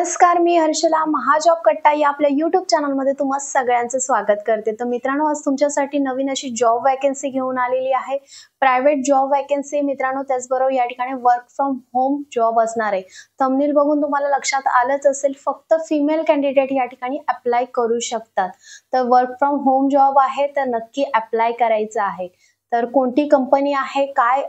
नमस्कार, मी हर्षला महाजॉब कट्टा या आपल्या YouTube चॅनलमध्ये तुम्हा सगळ्यांचं स्वागत करते। तर मित्रांनो, आज तुमच्यासाठी नवीन अशी जॉब वॅकन्सी घेऊन आलेली आहे। प्रायव्हेट जॉब वॅकन्सी मित्रांनो, त्याचबरोबर या ठिकाणी वर्क फ्रॉम होम जॉब असणार आहे। थंबनेल बघून तुम्हाला लक्षात आलंच असेल, फक्त फिमेल कॅन्डिडेट या ठिकाणी अप्लाय करू शकतात। तर वर्क फ्रॉम होम जॉब आहे, तर नक्की अप्लाय करायचं आहे। तर कोणती कंपनी आहे, काय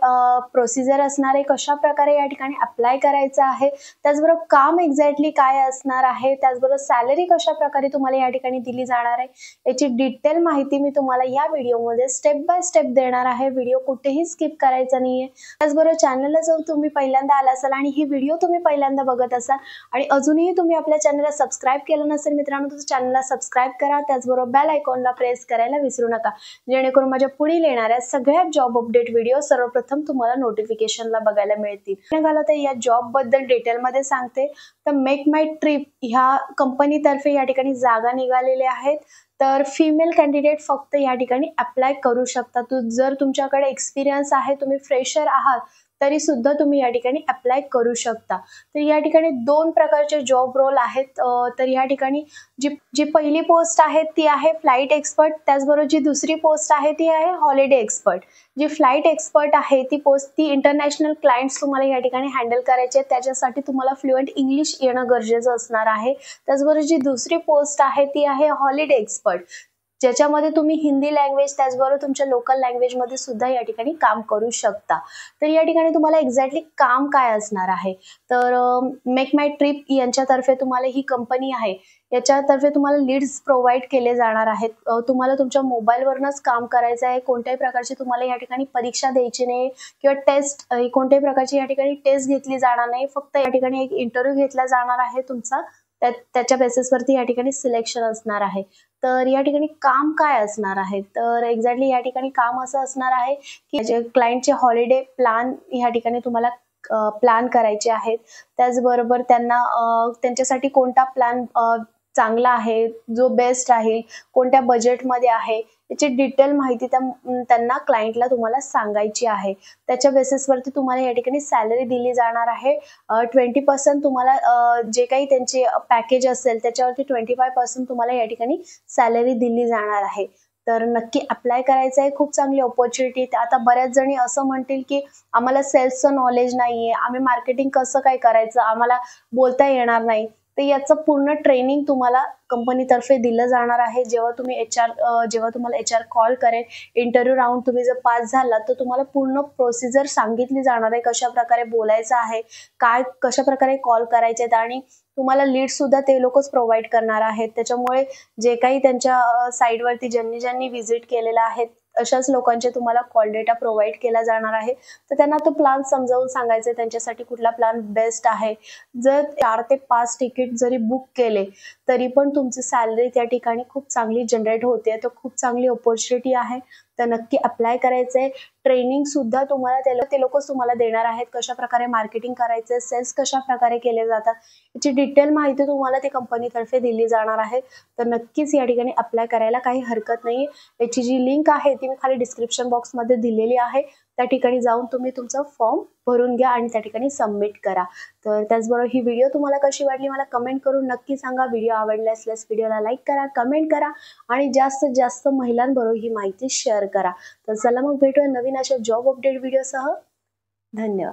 प्रोसिजर असणार आहे, कशा प्रकारे या ठिकाणी अप्लाय करायचं आहे, त्याचबरोबर काम एक्झॅक्टली काय असणार आहे, त्याचबरोबर सॅलरी कशा प्रकारे तुम्हाला या ठिकाणी दिली जाणार आहे, याची डिटेल माहिती मी तुम्हाला या व्हिडिओमध्ये स्टेप बाय स्टेप देणार आहे। व्हिडिओ कुठेही स्किप करायचा नाहीये। त्याचबरोबर चॅनलला जर तुम्ही पहिल्यांदा आला असाल आणि ही व्हिडिओ तुम्ही पहिल्यांदा बघत असाल आणि अजूनही तुम्ही आपल्या चॅनलला सबस्क्राइब केलं नसेल मित्रांनो, तर चॅनलला सबस्क्राइब करा। त्याचबरोबर बेल आयकॉनला प्रेस करायला विसरू नका, जेणेकरून माझ्या पुढील येणाऱ्या सगळ्या जॉब अपडेट व्हिडिओ सर्वप्रथम तुम्हाला नोटिफिकेशनला बघायला मिळतील। मला तर या जॉब बद्दल डिटेल मध्ये सांगते। तर मेक माय ट्रिप ह्या कंपनीतर्फे या ठिकाणी जागा निघालेल्या आहेत। तर फिमेल कॅन्डिडेट फक्त या ठिकाणी अप्लाय करू शकता। जर तुमच्याकडे एक्सपिरियन्स आहे, तुम्ही फ्रेशर आहात, तरी सुद्धा तुम्ही या ठिकाणी अप्लाय करू शकता। तर या ठिकाणी दोन प्रकारचे जॉब रोल आहेत। तर या ठिकाणी जी पहिली पोस्ट आहे ती आहे फ्लाइट एक्सपर्ट, त्याचबरोबर जी दुसरी पोस्ट आहे ती आहे हॉलिडे एक्सपर्ट। जी फ्लाइट एक्सपर्ट आहे ती पोस्ट ती इंटरनॅशनल क्लायंट्स तुम्हाला या ठिकाणी हँडल करायचे, त्याच्यासाठी तुम्हाला फ्लुएंट इंग्लिश येणं गरजेचं असणार आहे। त्याचबरोबर जी दुसरी पोस्ट आहे ती आहे हॉलिडे एक्सपर्ट, ज्याच्यामध्ये तुम्ही हिंदी लँग्वेज त्याचबरोबर तुमच्या लोकल लँग्वेज मध्ये सुद्धा या ठिकाणी काम करू शकता। तर या ठिकाणी तुम्हाला एक्झॅक्टली काम काय असणार आहे, तर मेक माय ट्रिप यांच्यातर्फे तुम्हाला ही कंपनी आहे, याच्यातर्फे तुम्हाला लीड्स प्रोव्हाइड केले जाणार आहेत। तुम्हाला तुमच्या मोबाईलवरनच काम करायचं आहे। कोणत्याही प्रकारची तुम्हाला या ठिकाणी परीक्षा द्यायची नाही किंवा टेस्ट, कोणत्याही प्रकारची या ठिकाणी टेस्ट घेतली जाणार नाही। फक्त या ठिकाणी एक इंटरव्ह्यू घेतला जाणार आहे तुमचा, त्याच्या बेसिसवरती या ठिकाणी सिलेक्शन असणार आहे। तर या ठिकाणी काम काय असणार आहे, तर एक्झॅक्टली या ठिकाणी काम असं असणार आहे की जे क्लायंटचे हॉलिडे प्लॅन या ठिकाणी तुम्हाला प्लॅन करायचे आहेत। त्याचबरोबर त्यांच्यासाठी कोणता प्लॅन चांगला आहे, जो बेस्ट आहे, कोणत्या बजेटमध्ये आहे, याची डिटेल माहिती त्यांना क्लायंटला तुम्हाला सांगायची आहे। त्याच्या बेसिसवरती तुम्हाला या ठिकाणी सॅलरी दिली जाणार आहे। 20% तुम्हाला जे काही त्यांचे पॅकेज असेल त्याच्यावरती 25% तुम्हाला या ठिकाणी सॅलरी दिली जाणार आहे। तर नक्की अप्लाय करायचं आहे। खूप चांगली ऑपॉर्च्युनिटी। आता बऱ्याच जणी असं म्हणतील की आम्हाला सेल्सचं नॉलेज नाहीये, आम्ही मार्केटिंग कसं काय करायचं, आम्हाला बोलता येणार नाही। तर याचं पूर्ण ट्रेनिंग तुम्हाला कंपनीतर्फे दिलं जाणार आहे। जेव्हा तुम्हाला HR कॉल करेल, इंटरव्ह्यू राऊंड तुम्ही जर पास झाला तर तुम्हाला पूर्ण प्रोसिजर सांगितली जाणार आहे, कशा प्रकारे बोलायचं आहे, कशा प्रकारे कॉल करायचे, आणि तुम्हाला लीड सुद्धा ते लोकच प्रोव्हाइड करणार आहेत। त्याच्यामुळे जे काही त्यांच्या साईटवरती ज्यांनी व्हिजिट केलेला आहे अशाच लोकांचे तुम्हाला कॉल डेटा प्रोव्हाइड केला जाणार आहे। तर त्यांना तो प्लॅन समजावून सांगायचा त्यांच्यासाठी कुठला प्लॅन बेस्ट आहे। जर 4 ते 5 तिकीट जरी बुक केले तरी पण तुमची सॅलरी त्या ठिकाणी खूप चांगली जनरेट होते। तर खूप चांगली ऑपॉर्च्युनिटी आहे। तर नक्की अप्लाय करायचंय। ट्रेनिंग सुद्धा तुम्हाला ते लोकच तुम्हाला देणार आहेत, कशा प्रकारे मार्केटिंग करायचं, सेल्स कशा प्रकारे केले जातात, याची डिटेल माहिती तुम्हाला ते कंपनीतर्फे दिली जाणार आहे। तर नक्कीच या ठिकाणी अप्लाय करायला काही हरकत नाही। याची जी लिंक आहे ती मी खाली डिस्क्रिप्शन बॉक्समध्ये दिलेली आहे, त्या ठिकाणी जाऊन तुम्ही तुमचा फॉर्म भरून घ्या आणि त्या ठिकाणी सबमिट करा। तर त्याचबरोबर ही व्हिडिओ तुम्हाला कशी वाटली मला कमेंट करून नक्की सांगा। व्हिडिओ आवडला असल्यास व्हिडिओला लाईक करा, कमेंट करा आणि जास्तीत जास्त महिलांबरोबर ही माहिती शेअर करा। तर चला मग भेटूया नवीन अशा जॉब अपडेट व्हिडिओसह। धन्यवाद।